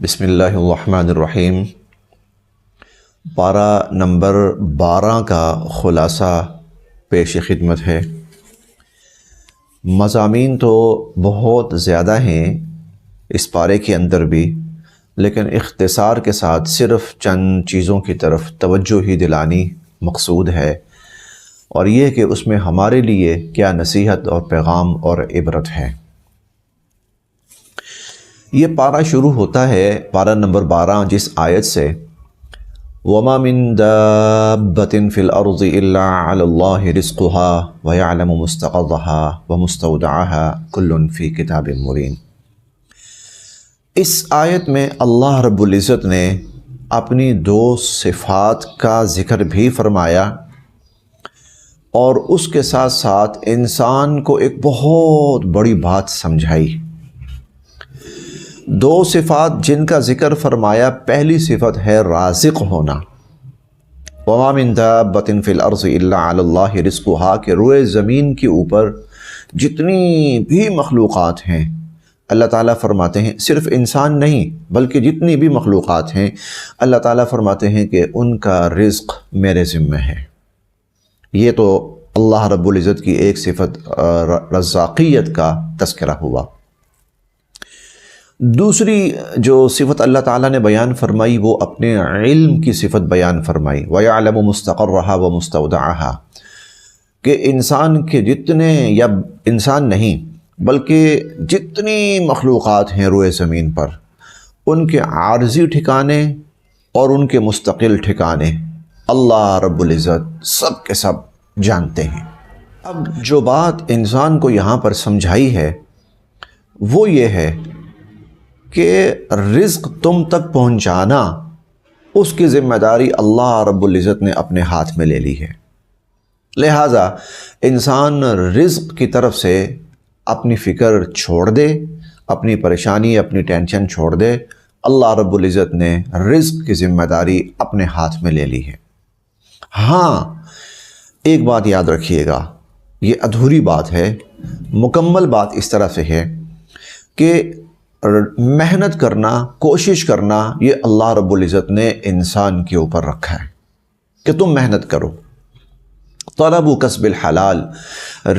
بسم اللہ الرحمن الرحیم۔ پارہ نمبر 12 کا خلاصہ پیش خدمت ہے۔ مضامین تو بہت زیادہ ہیں اس پارے کے اندر بھی، لیکن اختصار کے ساتھ صرف چند چیزوں کی طرف توجہ ہی دلانی مقصود ہے، اور یہ کہ اس میں ہمارے لیے کیا نصیحت اور پیغام اور عبرت ہے۔ یہ پارہ شروع ہوتا ہے پارہ نمبر 12 جس آیت سے وَمَا مِن دَابَّةٍ فِي الْأَرْضِ إِلَّا عَلَى اللَّهِ رِزْقُهَا وَيَعْلَمُ مُسْتَقَرَّهَا وَمُسْتَوْدَعَهَا كُلٌّ فِي كِتَابٍ مُبِينٍ۔ اس آیت میں اللہ رب العزت نے اپنی دو صفات کا ذکر بھی فرمایا، اور اس کے ساتھ ساتھ انسان کو ایک بہت بڑی بات سمجھائی۔ دو صفات جن کا ذکر فرمایا، پہلی صفت ہے رازق ہونا، وَمَا مِن دَابَّةٍ فِي الْأَرْضِ إِلَّا عَلَى اللَّهِ رِزْقُهَا، کہ روئے زمین کے اوپر جتنی بھی مخلوقات ہیں اللہ تعالیٰ فرماتے ہیں، صرف انسان نہیں بلکہ جتنی بھی مخلوقات ہیں اللہ تعالیٰ فرماتے ہیں کہ ان کا رزق میرے ذمہ ہے۔ یہ تو اللہ رب العزت کی ایک صفت رزاقیت کا تذکرہ ہوا۔ دوسری جو صفت اللہ تعالیٰ نے بیان فرمائی وہ اپنے علم کی صفت بیان فرمائی، وَيَعْلَمُ مُسْتَقَرَّهَا وَمُسْتَوْدَعَهَا، کہ انسان کے جتنے، یا انسان نہیں بلکہ جتنی مخلوقات ہیں روئے زمین پر، ان کے عارضی ٹھکانے اور ان کے مستقل ٹھکانے اللہ رب العزت سب کے سب جانتے ہیں۔ اب جو بات انسان کو یہاں پر سمجھائی ہے وہ یہ ہے کہ رزق تم تک پہنچانا اس کی ذمہ داری اللہ رب العزت نے اپنے ہاتھ میں لے لی ہے، لہٰذا انسان رزق کی طرف سے اپنی فکر چھوڑ دے، اپنی پریشانی اپنی ٹینشن چھوڑ دے۔ اللہ رب العزت نے رزق کی ذمہ داری اپنے ہاتھ میں لے لی ہے۔ ہاں، ایک بات یاد رکھیے گا، یہ ادھوری بات ہے، مکمل بات اس طرح سے ہے کہ محنت کرنا، کوشش کرنا، یہ اللہ رب العزت نے انسان کے اوپر رکھا ہے کہ تم محنت کرو۔ طلب کسب الحلال،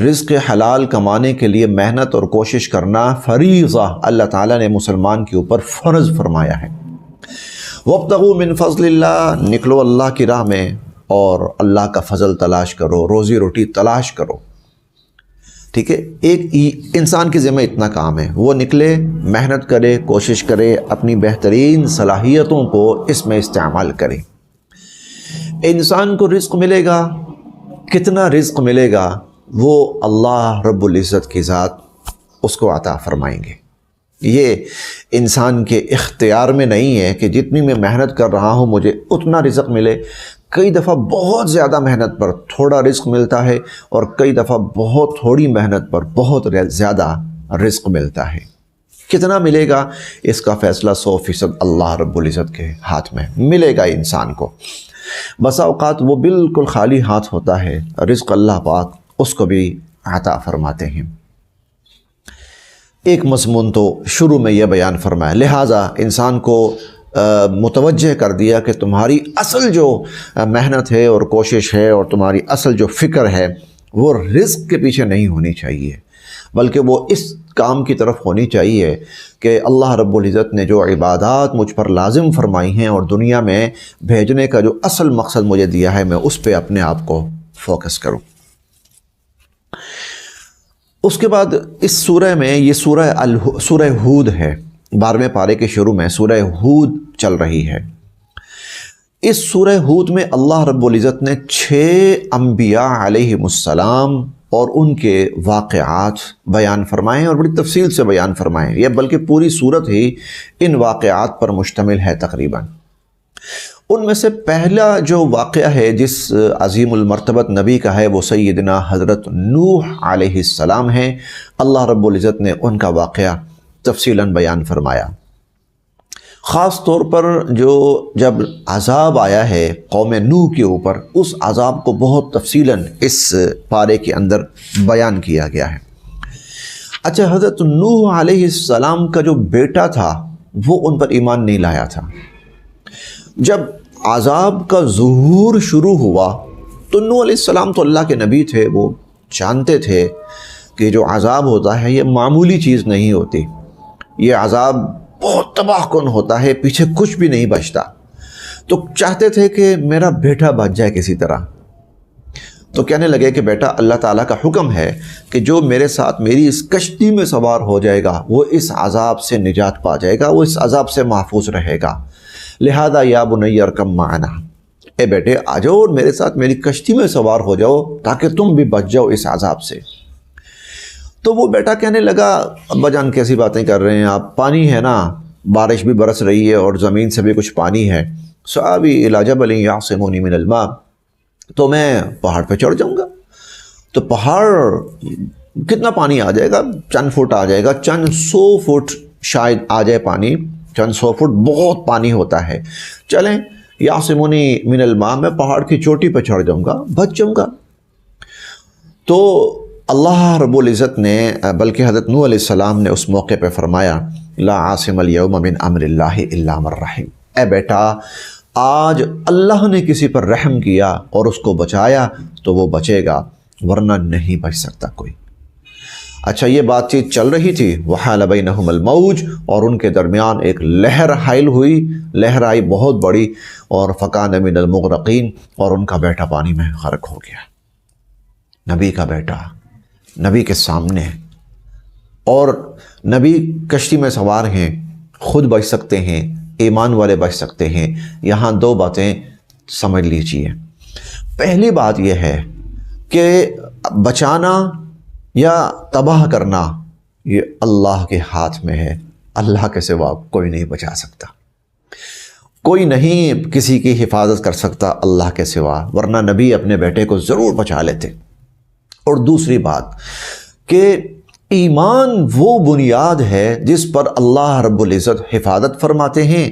رزق حلال کمانے کے لیے محنت اور کوشش کرنا فریضہ اللہ تعالیٰ نے مسلمان کے اوپر فرض فرمایا ہے۔ وابتغوا من فضل اللہ، نکلو اللہ کی راہ میں اور اللہ کا فضل تلاش کرو، روزی روٹی تلاش کرو۔ ٹھیک ہے، ایک انسان کی ذمہ اتنا کام ہے، وہ نکلے، محنت کرے، کوشش کرے، اپنی بہترین صلاحیتوں کو اس میں استعمال کرے۔ انسان کو رزق ملے گا، کتنا رزق ملے گا وہ اللہ رب العزت کی ذات اس کو عطا فرمائیں گے۔ یہ انسان کے اختیار میں نہیں ہے کہ جتنی میں محنت کر رہا ہوں مجھے اتنا رزق ملے۔ کئی دفعہ بہت زیادہ محنت پر تھوڑا رزق ملتا ہے، اور کئی دفعہ بہت تھوڑی محنت پر بہت زیادہ رزق ملتا ہے۔ کتنا ملے گا اس کا فیصلہ 100% اللہ رب العزت کے ہاتھ میں ملے گا انسان کو۔ بسا اوقات وہ بالکل خالی ہاتھ ہوتا ہے، رزق اللہ پاک اس کو بھی عطا فرماتے ہیں۔ ایک مضمون تو شروع میں یہ بیان فرمایا، لہٰذا انسان کو متوجہ کر دیا کہ تمہاری اصل جو محنت ہے اور کوشش ہے اور تمہاری اصل جو فکر ہے وہ رزق کے پیچھے نہیں ہونی چاہیے، بلکہ وہ اس کام کی طرف ہونی چاہیے کہ اللہ رب العزت نے جو عبادات مجھ پر لازم فرمائی ہیں اور دنیا میں بھیجنے کا جو اصل مقصد مجھے دیا ہے، میں اس پہ اپنے آپ کو فوکس کروں۔ اس کے بعد اس سورہ میں، یہ سورہ ہود ہے، 12ویں پارے کے شروع میں سورہ ہود چل رہی ہے۔ اس سورہ ہود میں اللہ رب العزت نے 6 انبیاء علیہم السلام اور ان کے واقعات بیان فرمائے ہیں، اور بڑی تفصیل سے بیان فرمائے ہیں۔ یہ بلکہ پوری سورت ہی ان واقعات پر مشتمل ہے تقریباً۔ ان میں سے پہلا جو واقعہ ہے جس عظیم المرتبت نبی کا ہے وہ سیدنا حضرت نوح علیہ السلام ہیں۔ اللہ رب العزت نے ان کا واقعہ تفصیلاً بیان فرمایا۔ خاص طور پر جب عذاب آیا ہے قوم نوح کے اوپر، اس عذاب کو بہت تفصیلاً اس پارے کے اندر بیان کیا گیا ہے۔ اچھا، حضرت نوح علیہ السلام کا جو بیٹا تھا وہ ان پر ایمان نہیں لایا تھا۔ جب عذاب کا ظہور شروع ہوا تو نوح علیہ السلام تو اللہ کے نبی تھے، وہ جانتے تھے کہ جو عذاب ہوتا ہے یہ معمولی چیز نہیں ہوتی، یہ عذاب بہت تباہ کن ہوتا ہے، پیچھے کچھ بھی نہیں بچتا۔ تو چاہتے تھے کہ میرا بیٹا بچ جائے کسی طرح، تو کہنے لگے کہ بیٹا اللہ تعالیٰ کا حکم ہے کہ جو میرے ساتھ میری اس کشتی میں سوار ہو جائے گا وہ اس عذاب سے نجات پا جائے گا، وہ اس عذاب سے محفوظ رہے گا، لہذا یا بنی ارکب معنا، اے بیٹے آ جاؤ اور میرے ساتھ میری کشتی میں سوار ہو جاؤ تاکہ تم بھی بچ جاؤ اس عذاب سے۔ تو وہ بیٹا کہنے لگا ابا جان کیسی باتیں کر رہے ہیں آپ، پانی ہے نا، بارش بھی برس رہی ہے اور زمین سے بھی کچھ پانی ہے، سآوی الی جبل یعصمونی من الماء، تو میں پہاڑ پہ چڑھ جاؤں گا۔ تو پہاڑ کتنا پانی آ جائے گا؟ چند فٹ آ جائے گا، چند 100 فٹ شاید آ جائے پانی، چند 100 فٹ بہت پانی ہوتا ہے، چلیں یعصمونی من الماء، میں پہاڑ کی چوٹی پہ چڑھ جاؤں گا، بچ جاؤں گا۔ تو اللہ رب العزت نے، بلکہ حضرت نوح علیہ السلام نے اس موقع پہ فرمایا لا عاصم اليوم من امر اللہ الا من رحم، اے بیٹا آج اللہ نے کسی پر رحم کیا اور اس کو بچایا تو وہ بچے گا، ورنہ نہیں بچ سکتا کوئی۔ اچھا یہ بات چیت چل رہی تھی، وحال بینہم الموج، اور ان کے درمیان ایک لہر حائل ہوئی، لہر آئی بہت بڑی، اور فکان من المغرقین، اور ان کا بیٹا پانی میں غرق ہو گیا۔ نبی کا بیٹا نبی کے سامنے، اور نبی کشتی میں سوار ہیں، خود بچ سکتے ہیں، ایمان والے بچ سکتے ہیں۔ یہاں 2 باتیں سمجھ لیجئے۔ پہلی بات یہ ہے کہ بچانا یا تباہ کرنا یہ اللہ کے ہاتھ میں ہے، اللہ کے سوا کوئی نہیں بچا سکتا، کوئی نہیں کسی کی حفاظت کر سکتا اللہ کے سوا، ورنہ نبی اپنے بیٹے کو ضرور بچا لیتے۔ اور دوسری بات کہ ایمان وہ بنیاد ہے جس پر اللہ رب العزت حفاظت فرماتے ہیں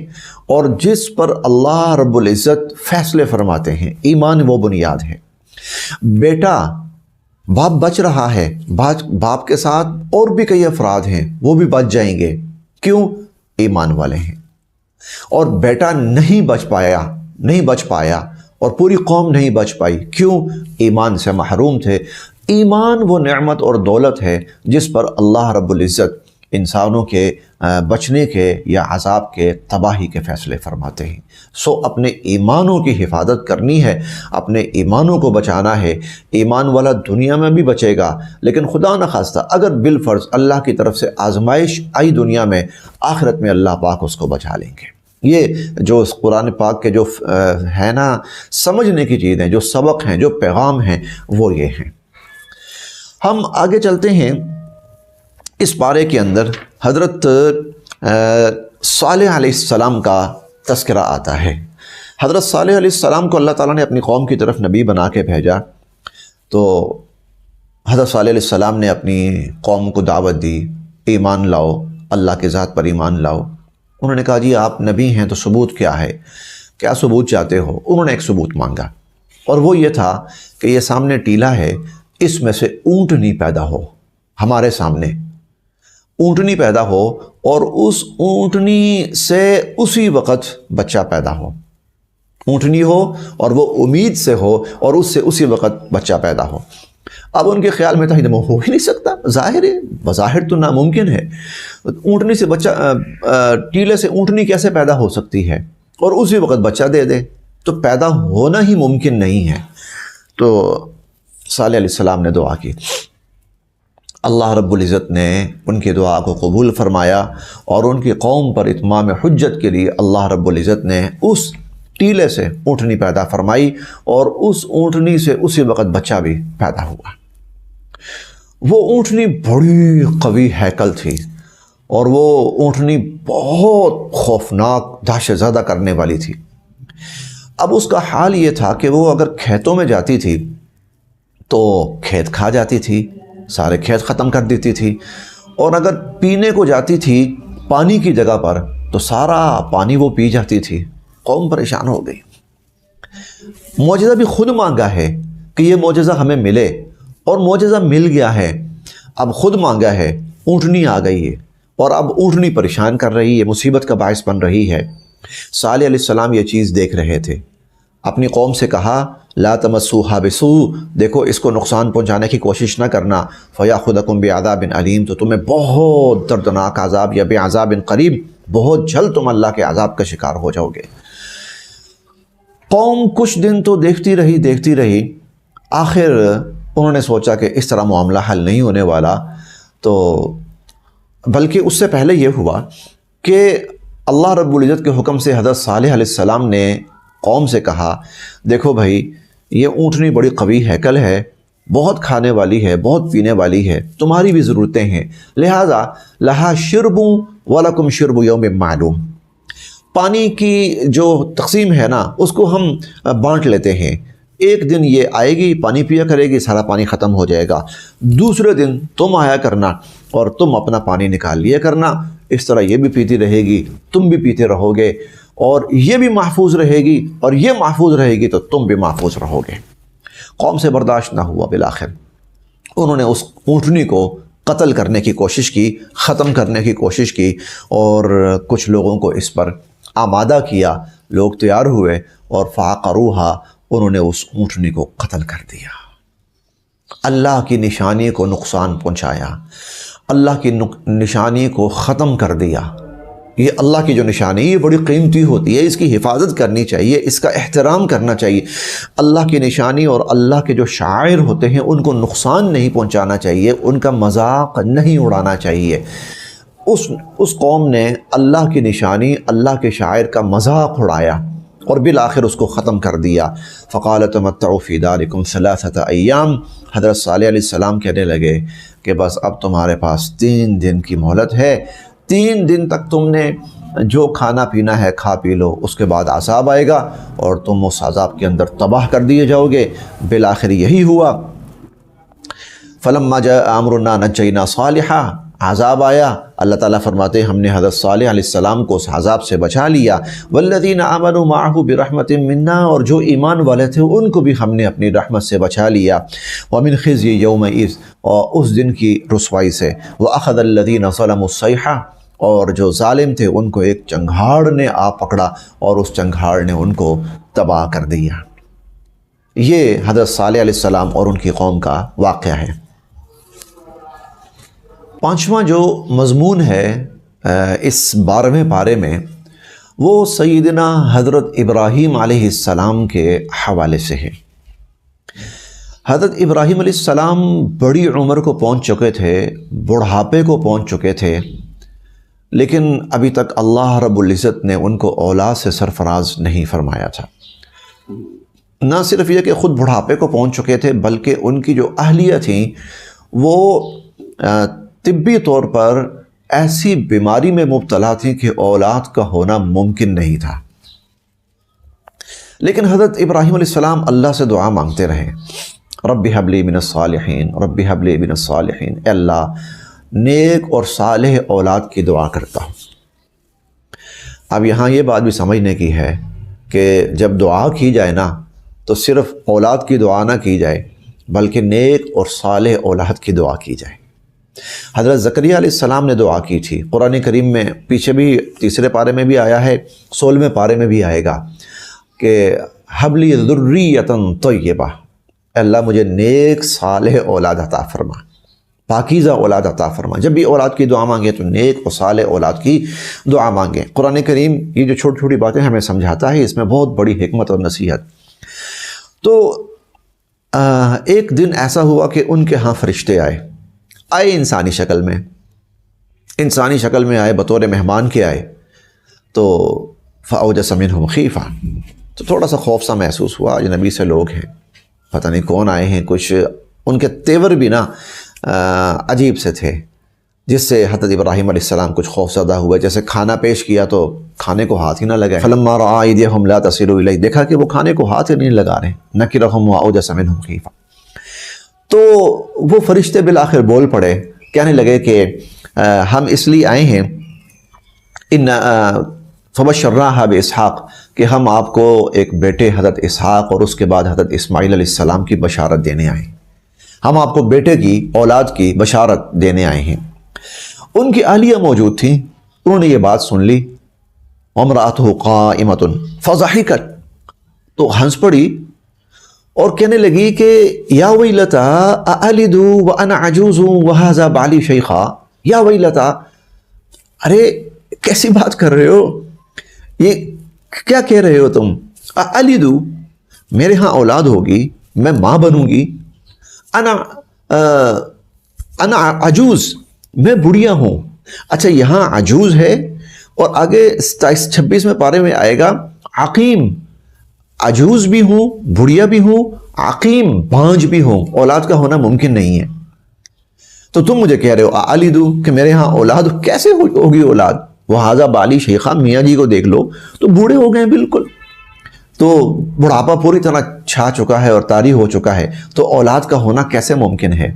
اور جس پر اللہ رب العزت فیصلے فرماتے ہیں، ایمان وہ بنیاد ہے۔ بیٹا باپ بچ رہا ہے، باپ کے ساتھ اور بھی کئی افراد ہیں وہ بھی بچ جائیں گے، کیوں؟ ایمان والے ہیں۔ اور بیٹا نہیں بچ پایا اور پوری قوم نہیں بچ پائی، کیوں؟ ایمان سے محروم تھے۔ ایمان وہ نعمت اور دولت ہے جس پر اللہ رب العزت انسانوں کے بچنے کے یا عذاب کے، تباہی کے فیصلے فرماتے ہیں۔ سو اپنے ایمانوں کی حفاظت کرنی ہے، اپنے ایمانوں کو بچانا ہے۔ ایمان والا دنیا میں بھی بچے گا، لیکن خدا نخواستہ اگر بالفرض اللہ کی طرف سے آزمائش آئی دنیا میں، آخرت میں اللہ پاک اس کو بچا لیں گے۔ یہ جو قرآن پاک کے جو ہے نا سمجھنے کی چیزیں، جو سبق ہیں، جو پیغام ہیں، وہ یہ ہیں۔ ہم آگے چلتے ہیں۔ اس پارے کے اندر حضرت صالح علیہ السلام کا تذکرہ آتا ہے۔ حضرت صالح علیہ السلام کو اللہ تعالیٰ نے اپنی قوم کی طرف نبی بنا کے بھیجا، تو حضرت صالح علیہ السلام نے اپنی قوم کو دعوت دی، ایمان لاؤ، اللہ کے ذات پر ایمان لاؤ۔ انہوں نے کہا جی آپ نبی ہیں تو ثبوت کیا ہے، کیا ثبوت چاہتے ہو؟ انہوں نے ایک ثبوت مانگا، اور وہ یہ تھا کہ یہ سامنے ٹیلا ہے، اس میں سے اونٹنی پیدا ہو، ہمارے سامنے اونٹنی پیدا ہو، اور اس اونٹنی سے اسی وقت بچہ پیدا ہو، اونٹنی ہو اور وہ امید سے ہو اور اس سے اسی وقت بچہ پیدا ہو۔ اب ان کے خیال میں تھا یہ ہو ہی نہیں سکتا، ظاہر ہے، بظاہر تو ناممکن ہے، اونٹنی سے بچہ، ٹیلے سے اونٹنی کیسے پیدا ہو سکتی ہے اور اسی وقت بچہ دے دے؟ تو پیدا ہونا ہی ممکن نہیں ہے۔ تو صالح علیہ السلام نے دعا کی، اللہ رب العزت نے ان کی دعا کو قبول فرمایا، اور ان کی قوم پر اتمام حجت کے لیے اللہ رب العزت نے اس ٹیلے سے اونٹنی پیدا فرمائی، اور اس اونٹنی سے اسی وقت بچہ بھی پیدا ہوا۔ وہ اونٹنی بڑی قوی ہیکل تھی، اور وہ اونٹنی بہت خوفناک، دہشت زدہ کرنے والی تھی۔ اب اس کا حال یہ تھا کہ وہ اگر کھیتوں میں جاتی تھی تو کھیت کھا جاتی تھی، سارے کھیت ختم کر دیتی تھی، اور اگر پینے کو جاتی تھی پانی کی جگہ پر تو سارا پانی وہ پی جاتی تھی۔ قوم پریشان ہو گئی۔ معجزہ بھی خود مانگا ہے کہ یہ معجزہ ہمیں ملے، اور معجزہ مل گیا ہے۔ اب خود مانگا ہے، اونٹنی آ گئی ہے، اور اب اونٹنی پریشان کر رہی ہے، مصیبت کا باعث بن رہی ہے۔ صالح علیہ السلام یہ چیز دیکھ رہے تھے، اپنی قوم سے کہا لا تمسوها بسوء، دیکھو اس کو نقصان پہنچانے کی کوشش نہ کرنا، فیاخذکم بعذاب علیم، تو تمہیں بہت دردناک عذاب یا بعذاب قریب، بہت جلد تم اللہ کے عذاب کا شکار ہو جاؤ گے۔ قوم کچھ دن تو دیکھتی رہی، آخر انہوں نے سوچا کہ اس طرح معاملہ حل نہیں ہونے والا، تو بلکہ اس سے پہلے یہ ہوا کہ اللہ رب العزت کے حکم سے حضرت صالح علیہ السلام نے قوم سے کہا دیکھو بھائی، یہ اونٹنی بڑی قوی ہیکل ہے، بہت کھانے والی ہے، بہت پینے والی ہے، تمہاری بھی ضرورتیں ہیں، لہٰذا لہا شرب ولکم شرب یوم معلوم، پانی کی جو تقسیم ہے نا اس کو ہم بانٹ لیتے ہیں، ایک دن یہ آئے گی پانی پیا کرے گی، سارا پانی ختم ہو جائے گا، دوسرے دن تم آیا کرنا اور تم اپنا پانی نکال لیا کرنا، اس طرح یہ بھی پیتی رہے گی، تم بھی پیتے رہو گے، اور یہ بھی محفوظ رہے گی اور یہ محفوظ رہے گی تو تم بھی محفوظ رہو گے۔ قوم سے برداشت نہ ہوا، بالآخر انہوں نے اس اونٹنی کو قتل کرنے کی کوشش کی، ختم کرنے کی کوشش کی، اور کچھ لوگوں کو اس پر آمادہ کیا، لوگ تیار ہوئے اور فعقروہا، انہوں نے اس اونٹنی کو قتل کر دیا، اللہ کی نشانی کو نقصان پہنچایا، اللہ کی نشانی کو ختم کر دیا۔ یہ اللہ کی جو نشانی یہ بڑی قیمتی ہوتی ہے، اس کی حفاظت کرنی چاہیے، اس کا احترام کرنا چاہیے۔ اللہ کی نشانی اور اللہ کے جو شاعر ہوتے ہیں ان کو نقصان نہیں پہنچانا چاہیے، ان کا مذاق نہیں اڑانا چاہیے۔ اس قوم نے اللہ کی نشانی، اللہ کے شاعر کا مذاق اڑایا اور بالآخر اس کو ختم کر دیا۔ فقال تمتعوا فی دارکم ثلاثۃ ایام، حضرت صالح علیہ السلام کہنے لگے کہ بس اب تمہارے پاس 3 دن کی مہلت ہے، 3 دن تک تم نے جو کھانا پینا ہے کھا پی لو، اس کے بعد عذاب آئے گا اور تم اس عذاب کے اندر تباہ کر دیے جاؤ گے۔ بالآخر یہی ہوا۔ فلما جاء امرنا نجینا صالحا، عذاب آیا، اللہ تعالیٰ فرماتے ہیں ہم نے حضرت صالح علیہ السلام کو اس عذاب سے بچا لیا۔ والذین آمنوا معه برحمت منا، اور جو ایمان والے تھے ان کو بھی ہم نے اپنی رحمت سے بچا لیا۔ ومن خزي یومئذ، اور اس دن کی رسوائی سے۔ واخذ الذین ظلموا الصیحہ، اور جو ظالم تھے ان کو ایک چنگھاڑ نے آ پکڑا اور اس چنگھاڑ نے ان کو تباہ کر دیا۔ یہ حضرت صالح علیہ السلام اور ان کی قوم کا واقعہ ہے۔ 5واں جو مضمون ہے اس 12ویں پارے میں، وہ سیدنا حضرت ابراہیم علیہ السلام کے حوالے سے ہے۔ حضرت ابراہیم علیہ السلام بڑی عمر کو پہنچ چکے تھے، بڑھاپے کو پہنچ چکے تھے، لیکن ابھی تک اللہ رب العزت نے ان کو اولاد سے سرفراز نہیں فرمایا تھا۔ نہ صرف یہ کہ خود بڑھاپے کو پہنچ چکے تھے، بلکہ ان کی جو اہلیہ تھیں وہ طبی طور پر ایسی بیماری میں مبتلا تھی کہ اولاد کا ہونا ممکن نہیں تھا۔ لیکن حضرت ابراہیم علیہ السلام اللہ سے دعا مانگتے رہے، رب هب لی من الصالحین، رب هب لی من الصالحین، اے اللہ نیک اور صالح اولاد کی دعا کرتا ہوں۔ اب یہاں یہ بات بھی سمجھنے کی ہے کہ جب دعا کی جائے نا تو صرف اولاد کی دعا نہ کی جائے، بلکہ نیک اور صالح اولاد کی دعا کی جائے۔ حضرت زکریا علیہ السلام نے دعا کی تھی، قرآن کریم میں پیچھے بھی 3 پارے میں بھی آیا ہے، 16ویں پارے میں بھی آئے گا کہ حب لی ذریۃ طیبہ، اے اللہ مجھے نیک صالح اولاد عطا فرما، پاکیزہ اولاد عطا فرما۔ جب بھی اولاد کی دعا مانگے تو نیک اور صالح اولاد کی دعا مانگے۔ قرآن کریم یہ جو چھوٹی چھوٹی باتیں ہمیں سمجھاتا ہے، اس میں بہت بڑی حکمت اور نصیحت۔ تو ایک دن ایسا ہوا کہ ان کے ہاں فرشتے آئے انسانی شکل میں آئے، بطور مہمان کے آئے، تو فأوجس منہم خیفہ، تو تھوڑا سا خوف سا محسوس ہوا، اجنبی سے لوگ ہیں، پتہ نہیں کون آئے ہیں، کچھ ان کے تیور بھی نا عجیب سے تھے، جس سے حضرت ابراہیم علیہ السلام کچھ خوف زدہ ہوئے۔ جیسے کھانا پیش کیا تو کھانے کو ہاتھ ہی نہ لگائے، فلما رأى أيديهم لا تصل إليه، دیکھا کہ وہ کھانے کو ہاتھ ہی نہیں لگا رہے، نکرهم وأوجس منهم خیفہ۔ تو وہ فرشتے بالآخر بول پڑے، کہنے لگے کہ ہم اس لیے آئے ہیں فبشرناها بإسحاق، کہ ہم آپ کو ایک بیٹے حضرت اسحاق اور اس کے بعد حضرت اسماعیل علیہ السلام کی بشارت دینے آئے ہیں، ہم آپ کو بیٹے کی اولاد کی بشارت دینے آئے ہیں۔ ان کی اہلیہ موجود تھیں، انہوں نے یہ بات سن لی، وامرأتہ قائمۃ فضحکت، تو ہنس پڑی اور کہنے لگی کہ یا ویلتا االد وانا عجوز وہذا بالی شیخا، یا ویلتا، ارے کیسی بات کر رہے ہو، یہ کیا کہہ رہے ہو تم؟ االد، میرے ہاں اولاد ہوگی، میں ماں بنوں گی، انا عجوز، میں بڑھیا ہوں۔ اچھا یہاں عجوز ہے اور آگے 26 پارے میں آئے گا عقیم، عجوز بھی ہوں، بڑھیا بھی ہوں، عقیم، بانجھ بھی ہوں، اولاد کا ہونا ممکن نہیں ہے۔ تو تم مجھے کہہ رہے ہو االدو، کہ میرے ہاں اولاد، کیسے ہوگی اولاد؟ وہذا بالی شیخا، میاں جی کو دیکھ لو تو بوڑھے ہو گئے بالکل، تو بڑھاپا پوری طرح چھا چکا ہے اور طاری ہو چکا ہے، تو اولاد کا ہونا کیسے ممکن ہے؟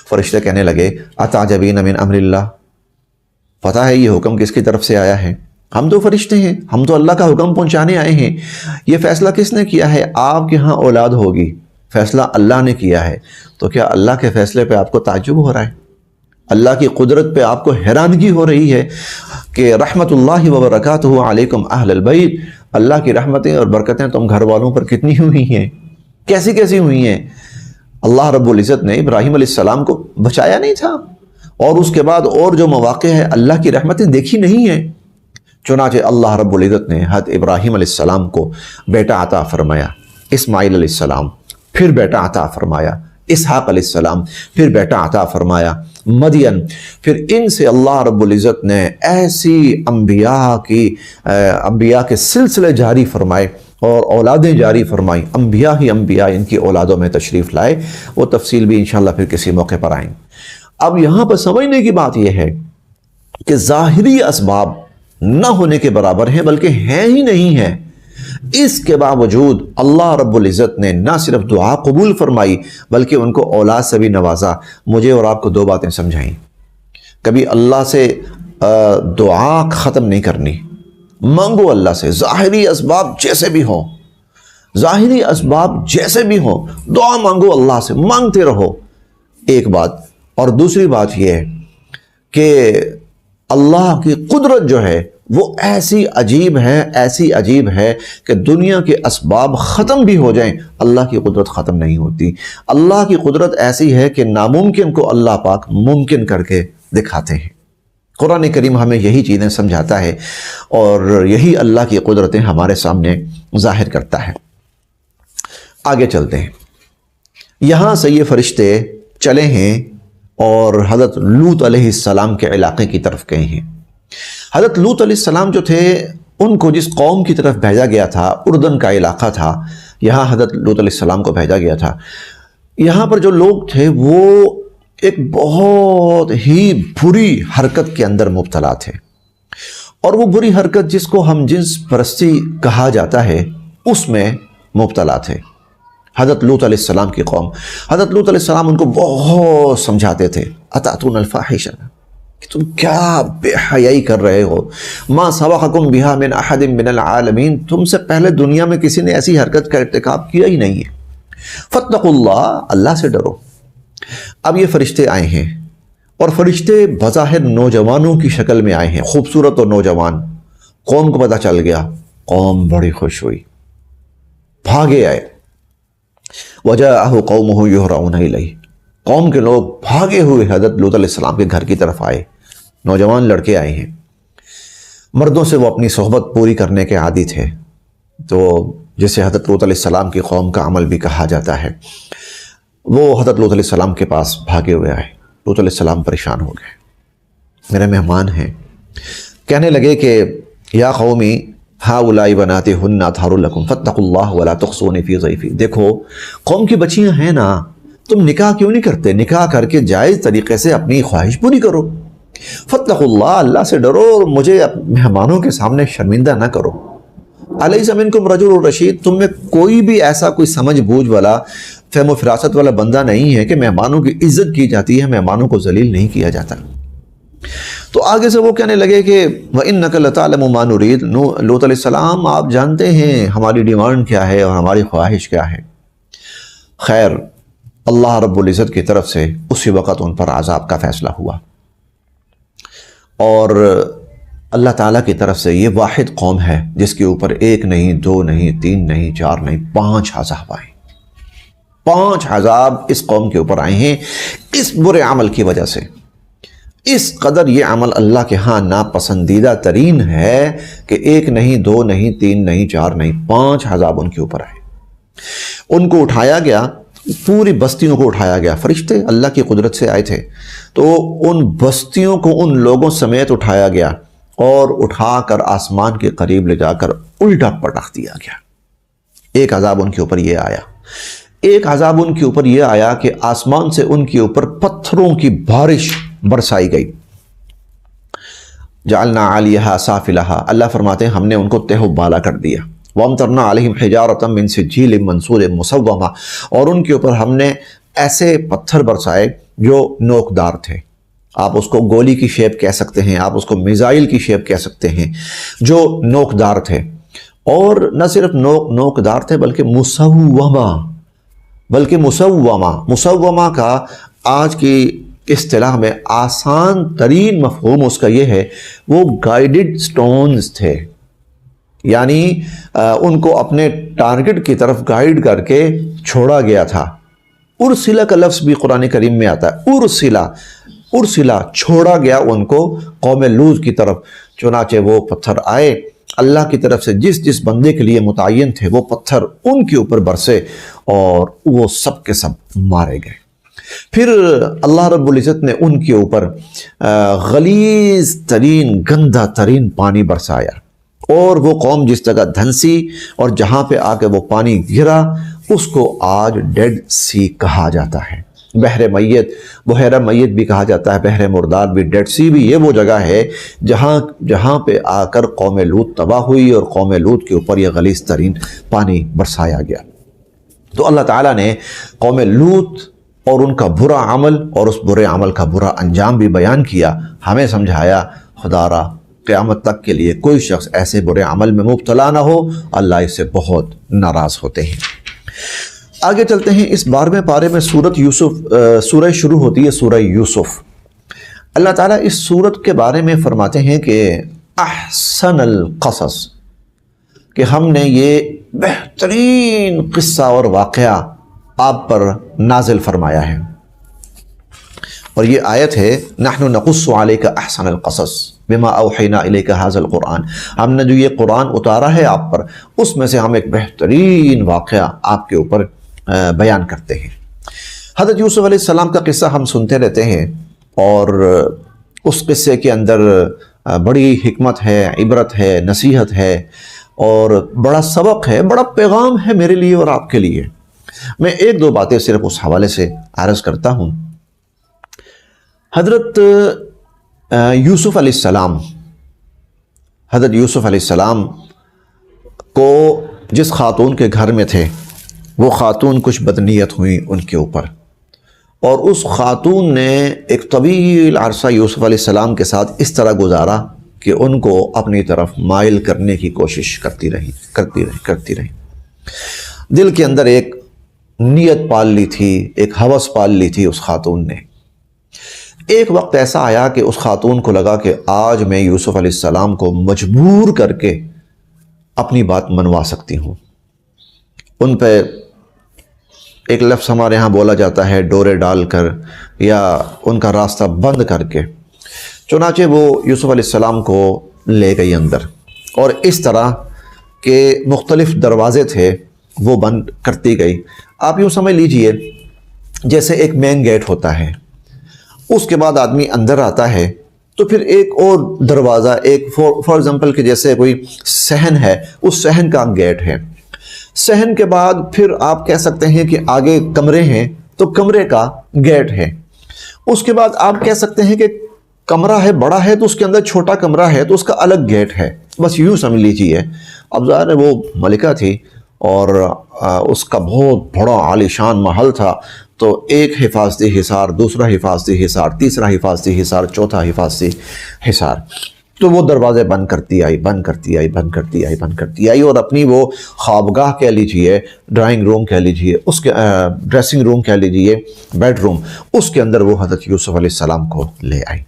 فرشتے کہنے لگے اتعجبین من امر اللہ، پتہ ہے یہ حکم کس کی طرف سے آیا ہے؟ ہم تو فرشتے ہیں، ہم تو اللہ کا حکم پہنچانے آئے ہیں۔ یہ فیصلہ کس نے کیا ہے؟ آپ کے ہاں اولاد ہوگی، فیصلہ اللہ نے کیا ہے۔ تو کیا اللہ کے فیصلے پہ آپ کو تعجب ہو رہا ہے؟ اللہ کی قدرت پہ آپ کو حیرانگی ہو رہی ہے کہ رحمت اللہ وبرکاتہ علیکم اہل البیت، اللہ کی رحمتیں اور برکتیں تم گھر والوں پر کتنی ہوئی ہیں، کیسی کیسی ہوئی ہیں؟ اللہ رب العزت نے ابراہیم علیہ السلام کو بچایا نہیں تھا، اور اس کے بعد اور جو مواقع ہے اللہ کی رحمتیں دیکھی نہیں ہیں؟ چنانچہ اللہ رب العزت نے حضرت ابراہیم علیہ السلام کو بیٹا عطا فرمایا، اسماعیل علیہ السلام، پھر بیٹا عطا فرمایا اسحاق علیہ السلام، پھر بیٹا عطا فرمایا مدین، پھر ان سے اللہ رب العزت نے ایسی انبیاء کے سلسلے جاری فرمائے اور اولادیں جاری فرمائیں، انبیاء ہی انبیاء ان کی اولادوں میں تشریف لائے۔ وہ تفصیل بھی انشاءاللہ پھر کسی موقع پر آئیں۔ اب یہاں پر سمجھنے کی بات یہ ہے کہ ظاہری اسباب نہ ہونے کے برابر ہیں، بلکہ ہیں ہی نہیں ہیں۔ اس کے باوجود اللہ رب العزت نے نہ صرف دعا قبول فرمائی بلکہ ان کو اولاد سے بھی نوازا۔ مجھے اور آپ کو دو باتیں سمجھائیں، کبھی اللہ سے دعا ختم نہیں کرنی، مانگو اللہ سے، ظاہری اسباب جیسے بھی ہوں، ظاہری اسباب جیسے بھی ہوں، دعا مانگو اللہ سے، مانگتے رہو، ایک بات۔ اور دوسری بات یہ ہے کہ اللہ کی قدرت جو ہے وہ ایسی عجیب ہے کہ دنیا کے اسباب ختم بھی ہو جائیں، اللہ کی قدرت ختم نہیں ہوتی۔ اللہ کی قدرت ایسی ہے کہ ناممکن کو اللہ پاک ممکن کر کے دکھاتے ہیں۔ قرآن کریم ہمیں یہی چیزیں سمجھاتا ہے اور یہی اللہ کی قدرتیں ہمارے سامنے ظاہر کرتا ہے۔ آگے چلتے ہیں، یہاں سے یہ فرشتے چلے ہیں اور حضرت لوط علیہ السلام کے علاقے کی طرف گئے ہیں۔ حضرت لوط علیہ السلام جو تھے، ان کو جس قوم کی طرف بھیجا گیا تھا، اردن کا علاقہ تھا، یہاں حضرت لوط علیہ السلام کو بھیجا گیا تھا۔ یہاں پر جو لوگ تھے وہ ایک بہت ہی بری حرکت کے اندر مبتلا تھے، اور وہ بری حرکت جس کو ہم جنس پرستی کہا جاتا ہے اس میں مبتلا تھے حضرت لوط علیہ السلام کی قوم۔ حضرت لوط علیہ السلام ان کو بہت سمجھاتے تھے، اتاتون الفاحشہ، کہ تم کیا بے حیائی کر رہے ہو، ما سبقکم بہا من احد من العالمین، تم سے پہلے دنیا میں کسی نے ایسی حرکت کا ارتکاب کیا ہی نہیں ہے، فاتقوا اللہ، اللہ سے ڈرو۔ اب یہ فرشتے آئے ہیں، اور فرشتے بظاہر نوجوانوں کی شکل میں آئے ہیں، خوبصورت اور نوجوان۔ قوم کو پتہ چل گیا، قوم بڑی خوش ہوئی، بھاگے آئے۔ وجاءہ قومہ یہرعون الیہ، قوم کے لوگ بھاگے ہوئے حضرت لوط علیہ السلام کے گھر کی طرف آئے، نوجوان لڑکے آئے ہیں۔ مردوں سے وہ اپنی صحبت پوری کرنے کے عادی تھے، تو جسے حضرت لوط علیہ السلام کی قوم کا عمل بھی کہا جاتا ہے۔ وہ حضرت لوط علیہ السلام کے پاس بھاگے ہوئے آئے۔ لوط علیہ السلام پریشان ہو گئے، میرے مہمان ہیں۔ کہنے لگے کہ یا قومی ہؤلاء بناتی ہن اطہر لکم فاتقوا اللہ ولا تخزونی فی ضیفی، دیکھو قوم کی بچیاں ہیں نا، تم نکاح کیوں نہیں کرتے؟ نکاح کر کے جائز طریقے سے اپنی خواہش پوری کرو۔ فاتقوا اللہ، اللہ سے ڈرو اور مجھے مہمانوں کے سامنے شرمندہ نہ کرو۔ الیس منکم رجل رشید، تم میں کوئی بھی ایسا کوئی سمجھ بوجھ والا، فہم و فراست والا بندہ نہیں ہے کہ مہمانوں کی عزت کی جاتی ہے، مہمانوں کو ذلیل نہیں کیا جاتا۔ تو آگے سے وہ کہنے لگے کہ وَإِنَّكَ لَتَعْلَمُ مَا نُرِيدُ، لوط علیہ السلام آپ جانتے ہیں ہماری ڈیمانڈ کیا ہے اور ہماری خواہش کیا ہے۔ خیر، اللہ رب العزت کی طرف سے اسی وقت ان پر عذاب کا فیصلہ ہوا۔ اور اللہ تعالیٰ کی طرف سے یہ واحد قوم ہے جس کے اوپر 1 نہیں 2 نہیں 3 نہیں 4 نہیں 5 عذاب آئے. 5 عذاب اس قوم کے اوپر آئے ہیں اس برے عمل کی وجہ سے. اس قدر یہ عمل اللہ کے ہاں ناپسندیدہ ترین ہے کہ 1 نہیں 2 نہیں 3 نہیں 4 نہیں 5 عذاب ان کے اوپر آئے. ان کو اٹھایا گیا، پوری بستیوں کو اٹھایا گیا. فرشتے اللہ کی قدرت سے آئے تھے تو ان بستیوں کو ان لوگوں سمیت اٹھایا گیا اور اٹھا کر آسمان کے قریب لے جا کر الٹا پٹخ دیا گیا. ایک عذاب ان کے اوپر یہ آیا، ایک عذاب ان کے اوپر یہ آیا کہ آسمان سے ان کے اوپر پتھروں کی بارش برسائی گئی. جعلنا عالیہا سافلہا، اللہ فرماتے ہیں ہم نے ان کو تہ و بالا کر دیا. وامطرنا علیہم حجارۃ من سجیل منضود مسومہ، اور ان کے اوپر ہم نے ایسے پتھر برسائے جو نوکدار تھے. آپ اس کو گولی کی شیپ کہہ سکتے ہیں، آپ اس کو میزائل کی شیپ کہہ سکتے ہیں، جو نوکدار تھے. اور نہ صرف نوکدار تھے بلکہ مسومہ کا آج کی اصطلاح میں آسان ترین مفہوم اس کا یہ ہے، وہ گائیڈڈ سٹونز تھے. یعنی ان کو اپنے ٹارگٹ کی طرف گائیڈ کر کے چھوڑا گیا تھا. ارسلہ کا لفظ بھی قرآن کریم میں آتا ہے. ارسلہ چھوڑا گیا ان کو قوم لوط کی طرف. چنانچہ وہ پتھر آئے اللہ کی طرف سے، جس بندے کے لیے متعین تھے وہ پتھر ان کے اوپر برسے اور وہ سب کے سب مارے گئے. پھر اللہ رب العزت نے ان کے اوپر غلیظ ترین گندہ ترین پانی برسایا، اور وہ قوم جس جگہ دھنسی اور جہاں پہ آ کے وہ پانی گرا اس کو آج ڈیڈ سی کہا جاتا ہے. بحر میت، بحیرہ میت بھی کہا جاتا ہے، بحر مردار بھی، ڈیڈ سی بھی. یہ وہ جگہ ہے جہاں پہ آ کر قوم لوط تباہ ہوئی اور قوم لوط کے اوپر یہ غلیظ ترین پانی برسایا گیا. تو اللہ تعالیٰ نے قوم لوط اور ان کا برا عمل اور اس برے عمل کا برا انجام بھی بیان کیا. ہمیں سمجھایا خدا را قیامت تک کے لیے کوئی شخص ایسے برے عمل میں مبتلا نہ ہو، اللہ اس سے بہت ناراض ہوتے ہیں. آگے چلتے ہیں. اس 12ویں پارے میں سورہ شروع ہوتی ہے سورہ یوسف. اللہ تعالیٰ اس سورت کے بارے میں فرماتے ہیں کہ احسن القصص، کہ ہم نے یہ بہترین قصہ اور واقعہ آپ پر نازل فرمایا ہے. اور یہ آیت ہے نحن نقص علیک احسن القصص بما اوحینا الیک ھذا القرآن. ہم نے جو یہ قرآن اتارا ہے آپ پر، اس میں سے ہم ایک بہترین واقعہ آپ کے اوپر بیان کرتے ہیں. حضرت یوسف علیہ السلام کا قصہ ہم سنتے رہتے ہیں، اور اس قصے کے اندر بڑی حکمت ہے، عبرت ہے، نصیحت ہے، اور بڑا سبق ہے، بڑا پیغام ہے میرے لیے اور آپ کے لیے. میں 1-2 باتیں صرف اس حوالے سے عرض کرتا ہوں. حضرت یوسف علیہ السلام، حضرت یوسف علیہ السلام کو جس خاتون کے گھر میں تھے، وہ خاتون کچھ بدنیت ہوئی ان کے اوپر، اور اس خاتون نے ایک طویل عرصہ یوسف علیہ السلام کے ساتھ اس طرح گزارا کہ ان کو اپنی طرف مائل کرنے کی کوشش کرتی رہی. دل کے اندر ایک نیت پال لی تھی، ایک ہوس پال لی تھی اس خاتون نے. ایک وقت ایسا آیا کہ اس خاتون کو لگا کہ آج میں یوسف علیہ السلام کو مجبور کر کے اپنی بات منوا سکتی ہوں. ان پہ ایک لفظ ہمارے ہاں بولا جاتا ہے ڈورے ڈال کر، یا ان کا راستہ بند کر کے. چنانچہ وہ یوسف علیہ السلام کو لے گئی اندر، اور اس طرح کے مختلف دروازے تھے وہ بند کرتی گئی. آپ یوں سمجھ لیجئے جیسے ایک مین گیٹ ہوتا ہے، اس کے بعد آدمی اندر آتا ہے تو پھر ایک اور دروازہ، ایک فار ایگزامپل کہ جیسے کوئی صحن ہے، اس صحن کا گیٹ ہے. صحن کے بعد پھر آپ کہہ سکتے ہیں کہ آگے کمرے ہیں تو کمرے کا گیٹ ہے. اس کے بعد آپ کہہ سکتے ہیں کہ کمرہ ہے، بڑا ہے تو اس کے اندر چھوٹا کمرہ ہے تو اس کا الگ گیٹ ہے. بس یوں سمجھ لیجیے. اب ظاہر ہے وہ ملکہ تھی اور اس کا بہت بڑا عالیشان محل تھا، تو ایک حفاظتی حصار، دوسرا حفاظتی حصار، تیسرا حفاظتی حصار، چوتھا حفاظتی حصار. تو وہ دروازے بند کرتی آئی اور اپنی وہ خوابگاہ کہہ لیجئے، ڈرائنگ روم کہہ لیجئے، اس کے ڈریسنگ روم کہہ لیجئے، بیڈ روم، اس کے اندر وہ حضرت یوسف علیہ السلام کو لے آئی.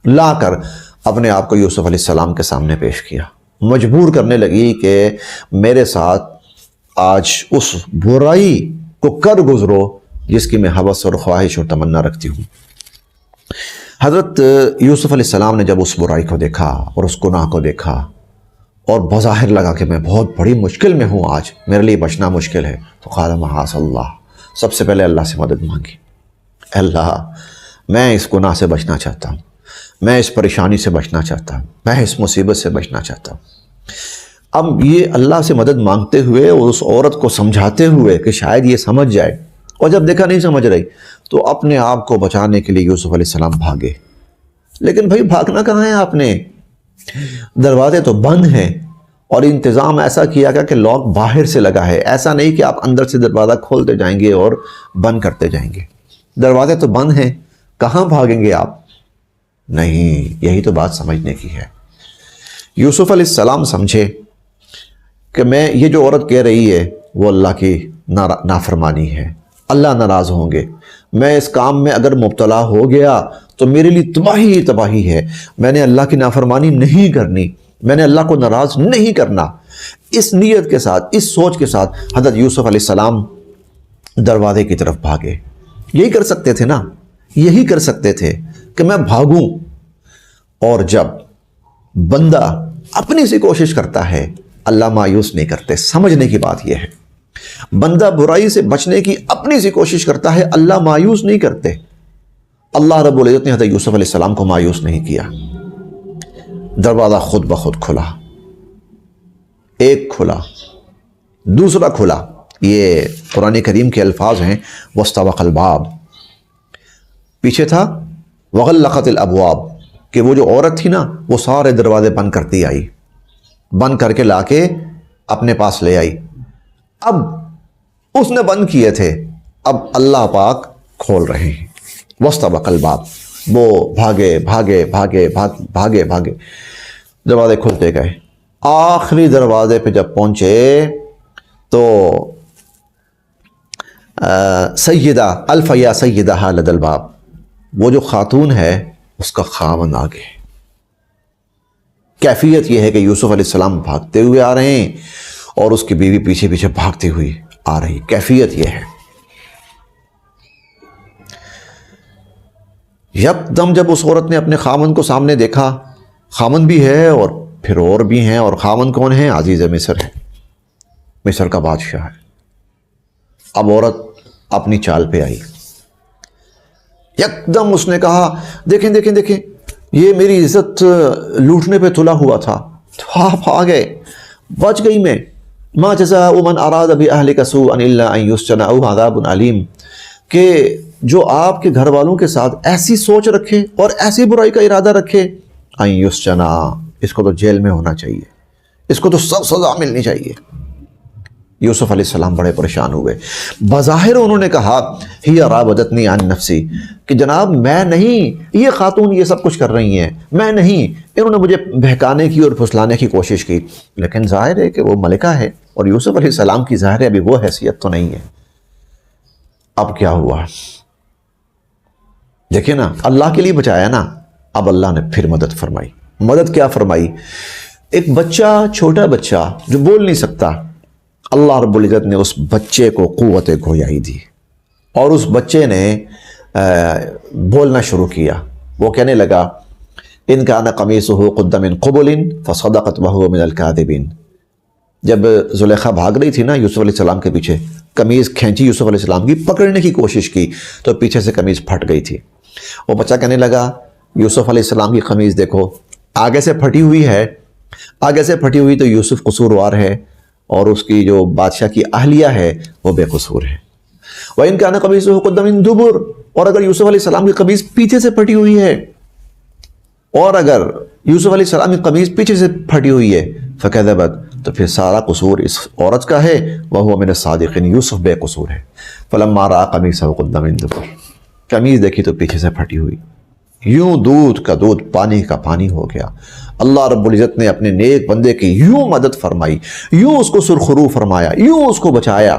لا کر اپنے آپ کو یوسف علیہ السلام کے سامنے پیش کیا، مجبور کرنے لگی کہ میرے ساتھ آج اس برائی کو کر گزرو جس کی میں ہوس اور خواہش اور تمنا رکھتی ہوں۔ حضرت یوسف علیہ السلام نے جب اس برائی کو دیکھا اور اس گناہ کو دیکھا اور بظاہر لگا کہ میں بہت بڑی مشکل میں ہوں، آج میرے لیے بچنا مشکل ہے، تو قال معاذ اللہ، سب سے پہلے اللہ سے مدد مانگی۔ اللہ، میں اس گناہ سے بچنا چاہتا ہوں، میں اس پریشانی سے بچنا چاہتا ہوں، میں اس مصیبت سے بچنا چاہتا ہوں۔ اب یہ اللہ سے مدد مانگتے ہوئے اور اس عورت کو سمجھاتے ہوئے کہ شاید یہ سمجھ جائے، اور جب دیکھا نہیں سمجھ رہی تو اپنے آپ کو بچانے کے لیے یوسف علیہ السلام بھاگے۔ لیکن بھائی بھاگنا کہاں ہے آپ نے؟ دروازے تو بند ہیں، اور انتظام ایسا کیا گیا کہ لاک باہر سے لگا ہے، ایسا نہیں کہ آپ اندر سے دروازہ کھولتے جائیں گے اور بند کرتے جائیں گے۔ دروازے تو بند ہیں، کہاں بھاگیں گے آپ؟ نہیں، یہی تو بات سمجھنے کی ہے۔ یوسف علیہ السلام سمجھے کہ میں یہ جو عورت کہہ رہی ہے وہ اللہ کی نافرمانی ہے، اللہ ناراض ہوں گے، میں اس کام میں اگر مبتلا ہو گیا تو میرے لیے تباہی ہی تباہی ہے، میں نے اللہ کی نافرمانی نہیں کرنی، میں نے اللہ کو ناراض نہیں کرنا۔ اس نیت کے ساتھ، اس سوچ کے ساتھ حضرت یوسف علیہ السلام دروازے کی طرف بھاگے۔ یہی کر سکتے تھے نا، یہی کر سکتے تھے کہ میں بھاگوں۔ اور جب بندہ اپنی سی کوشش کرتا ہے، اللہ مایوس نہیں کرتے۔ سمجھنے کی بات یہ ہے، بندہ برائی سے بچنے کی اپنی سی کوشش کرتا ہے، اللہ مایوس نہیں کرتے۔ اللہ رب العزت نے حضرت یوسف علیہ السلام کو مایوس نہیں کیا۔ دروازہ خود بخود کھلا، ایک کھلا، دوسرا کھلا۔ یہ قرآن کریم کے الفاظ ہیں، وَاسْتَبَقَ الْبَابُ، پیچھے تھا وَغَلَّقَتِ الْأَبْوَابُ، کہ وہ جو عورت تھی نا وہ سارے دروازے بند کرتی آئی، بند کر کے لا کے اپنے پاس لے آئی۔ اب اس نے بند کیے تھے، اب اللہ پاک کھول رہے ہیں۔ وَاسْتَبَقَ الْبَابُ، وہ بھاگے بھاگے بھاگے بھاگے بھاگے، دروازے کھلتے گئے۔ آخری دروازے پہ جب پہنچے تو سیدہ الفیا سیدہ لدى الباب، وہ جو خاتون ہے اس کا خاوند آگے۔ کیفیت یہ ہے کہ یوسف علیہ السلام بھاگتے ہوئے آ رہے ہیں اور اس کی بیوی پیچھے پیچھے بھاگتی ہوئی آ رہی، کیفیت یہ ہے۔ یکدم جب اس عورت نے اپنے خاوند کو سامنے دیکھا، خاوند بھی ہے اور پھر اور بھی ہیں، اور خاوند کون ہے؟ عزیز مصر ہے، مصر کا بادشاہ ہے۔ اب عورت اپنی چال پہ آئی، یکدم اس نے کہا دیکھیں دیکھیں دیکھیں، یہ میری عزت لوٹنے پہ تلا ہوا تھا، تو آپ آ گئے، بچ گئی میں۔ ما جزاء من اراد باهلك سوءا الا ان يسجن او عذاب علیم، کہ جو آپ کے گھر والوں کے ساتھ ایسی سوچ رکھے اور ایسی برائی کا ارادہ رکھے، ان يسجن، اس کو تو جیل میں ہونا چاہیے، اس کو تو سخت سزا ملنی چاہیے۔ یوسف علیہ السلام بڑے پریشان ہوئے۔ بظاہر انہوں نے کہا ہی راودتنی عن نفسی، کہ جناب میں نہیں، یہ خاتون یہ سب کچھ کر رہی ہیں، میں نہیں، انہوں نے مجھے بہکانے کی اور پھسلانے کی کوشش کی۔ لیکن ظاہر ہے کہ وہ ملکہ ہے اور یوسف علیہ السلام کی ظاہر ہے ابھی وہ حیثیت تو نہیں ہے۔ اب کیا ہوا؟ دیکھیں نا، اللہ کے لیے بچایا نا۔ اب اللہ نے پھر مدد فرمائی۔ مدد کیا فرمائی؟ ایک بچہ، چھوٹا بچہ جو بول نہیں سکتا، اللہ رب العزت نے اس بچے کو قوت گویائی دی، اور اس بچے نے بولنا شروع کیا۔ وہ کہنے لگا ان کان قمیصہ قد من قبل فصدقت وهو من الکاذبین۔ جب زلیخا بھاگ رہی تھی نا یوسف علیہ السلام کے پیچھے، قمیض کھینچی یوسف علیہ السلام کی، پکڑنے کی کوشش کی تو پیچھے سے قمیض پھٹ گئی تھی۔ وہ بچہ کہنے لگا یوسف علیہ السلام کی قمیض دیکھو، آگے سے پھٹی ہوئی ہے، آگے سے پھٹی ہوئی تو یوسف قصوروار ہے، اور اس کی جو بادشاہ کی اہلیہ ہے وہ بے قصور ہے۔ وَإِنْ كَانَ قَمِيصُهُ قُدَّ مِن دُبُرٍ، اور اگر یوسف علیہ السلام کی قمیض پیچھے سے پھٹی ہوئی ہے، اور اگر یوسف علیہ السلام کی قمیض پیچھے سے پھٹی ہوئی ہے، فَكَذَبَتْ، تو پھر سارا قصور اس عورت کا ہے، وَهُوَ مِنَ الصَّادِقِينَ، یوسف بے قصور ہے۔ فَلَمَّا رَأَىٰ قَمِيصَهُ قُدَّ مِن دُبُرٍ، قمیض دیکھی تو پیچھے سے پھٹی ہوئی، یوں دودھ کا دودھ پانی کا پانی ہو گیا۔ اللہ رب العزت نے اپنے نیک بندے کی یوں مدد فرمائی، یوں اس کو سرخرو فرمایا، یوں اس کو بچایا۔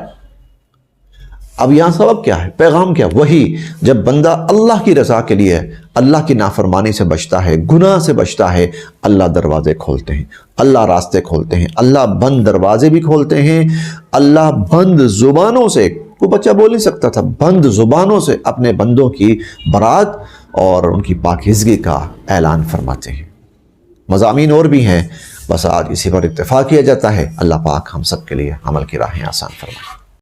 اب یہاں سبب کیا ہے؟ پیغام کیا؟ وہی، جب بندہ اللہ کی رضا کے لیے اللہ کی نافرمانی سے بچتا ہے، گناہ سے بچتا ہے، اللہ دروازے کھولتے ہیں، اللہ راستے کھولتے ہیں، اللہ بند دروازے بھی کھولتے ہیں، اللہ بند زبانوں سے، وہ بچہ بول نہیں سکتا تھا، بند زبانوں سے اپنے بندوں کی برات اور ان کی پاکیزگی کا اعلان فرماتے ہیں۔ مضامین اور بھی ہیں، بس آج اسی پر اتفاق کیا جاتا ہے۔ اللہ پاک ہم سب کے لیے عمل کی راہیں آسان فرمائے۔